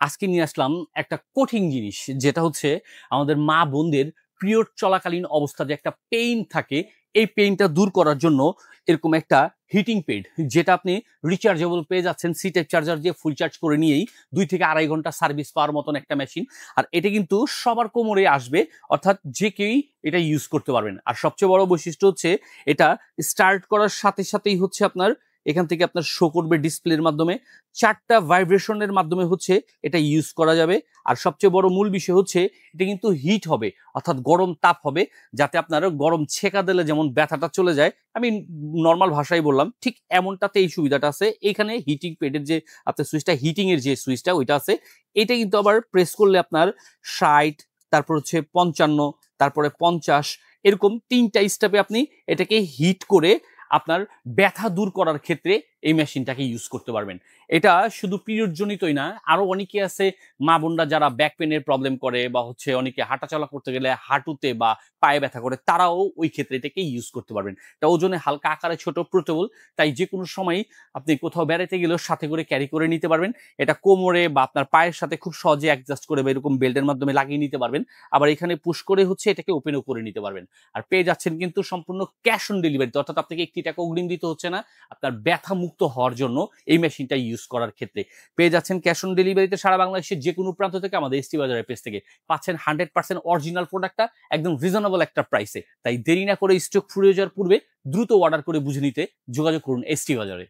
আজকে নিয়ে আসলাম একটা কঠিন জিনিস, যেটা হচ্ছে আমাদের মা বোনদের পিরিয়ড চলাকালীন অবস্থা যে একটা পেইন থাকে, এই পেইনটা দূর করার জন্য এরকম একটা হিটিং পেড, যেটা আপনি রিচার্জেবল পেয়ে যাচ্ছেন। সি টাইপ চার্জার দিয়ে ফুল চার্জ করে নিয়েই 2 থেকে আড়াই ঘন্টা সার্ভিস পাওয়ার মতন একটা মেশিন। আর এটা কিন্তু সবার কোমরে আসবে, অর্থাৎ যে কেউই এটা ইউজ করতে পারবেন। আর সবচেয়ে বড় বৈশিষ্ট্য হচ্ছে এটা স্টার্ট করার সাথে সাথেই হচ্ছে আপনার এখান থেকে আপনার শো করবে ডিসপ্লের মাধ্যমে, 4টা ভাইব্রেশনের মাধ্যমে হচ্ছে এটা ইউজ করা যাবে। আর সবচেয়ে বড় মূল বিষয় হচ্ছে এটা কিন্তু হিট হবে, অর্থাৎ গরম তাপ হবে, যাতে আপনার গরম ছেঁকা দিলে যেমন ব্যথাটা চলে যায়, আমি নর্মাল ভাষায় বললাম, ঠিক এমনটাতে এই সুবিধাটা আছে। এখানে হিটিং পেডের যে আপনার সুইচটা, হিটিং এর যে সুইচটা ওইটা আছে, এটা কিন্তু আবার প্রেস করলে আপনার 60, তারপর হচ্ছে 55, তারপরে 50, এরকম 3টা স্টেপে আপনি এটাকে হিট করে আপনার ব্যথা দূর করার ক্ষেত্রে এই মেশিনটাকে ইউজ করতে পারবেন। এটা শুধু পিরিয়ড জনিতই না, আরো অনেকে আছে মা বোনরা যারা ব্যাক পেনের প্রবলেম করে, বা হচ্ছে অনেকে হাঁটাচলা করতে গেলে হাঁটুতে বা পায়ে ব্যথা করে, তারাও ওই ক্ষেত্রে এটাকে ইউজ করতে পারবেন। এটা ওজনে হালকা, আকারে ছোট, পোর্টেবল, তাই যে কোনো সময় আপনি কোথাও বেড়াতে গেলেও সাথে করে ক্যারি করে নিতে পারবেন। এটা কোমরে বা আপনার পায়ের সাথে খুব সহজে অ্যাডজাস্ট করে বা এরকম বেল্টের মাধ্যমে লাগিয়ে নিতে পারবেন। আবার এখানে পুশ করে হচ্ছে এটাকে ওপেনও করে নিতে পারবেন। আর পেয়ে যাচ্ছেন কিন্তু সম্পূর্ণ ক্যাশ অন ডেলিভারিতে, অর্থাৎ আপনাকে 1 টাকা অগ্রিম দিতে হচ্ছে না। আপনার ব্যথা মুক্ত হওয়ার জন্য এই মেশিনটা ইউজ করার ক্ষেত্রে পেয়ে যাচ্ছেন ক্যাশ অন ডেলিভারিতে সারা বাংলাদেশের যে কোনো প্রান্ত থেকে। আমাদের এসটি বাজারের পেজ থেকে পাচ্ছেন 100% অরিজিনাল প্রোডাক্টটা একদম রিজনেবল একটা প্রাইসে। তাই দেরি না করে স্টক ফুরিয়ে যাওয়ার পূর্বে দ্রুত অর্ডার করে বুঝে নিতে যোগাযোগ করুন এসটি বাজারে।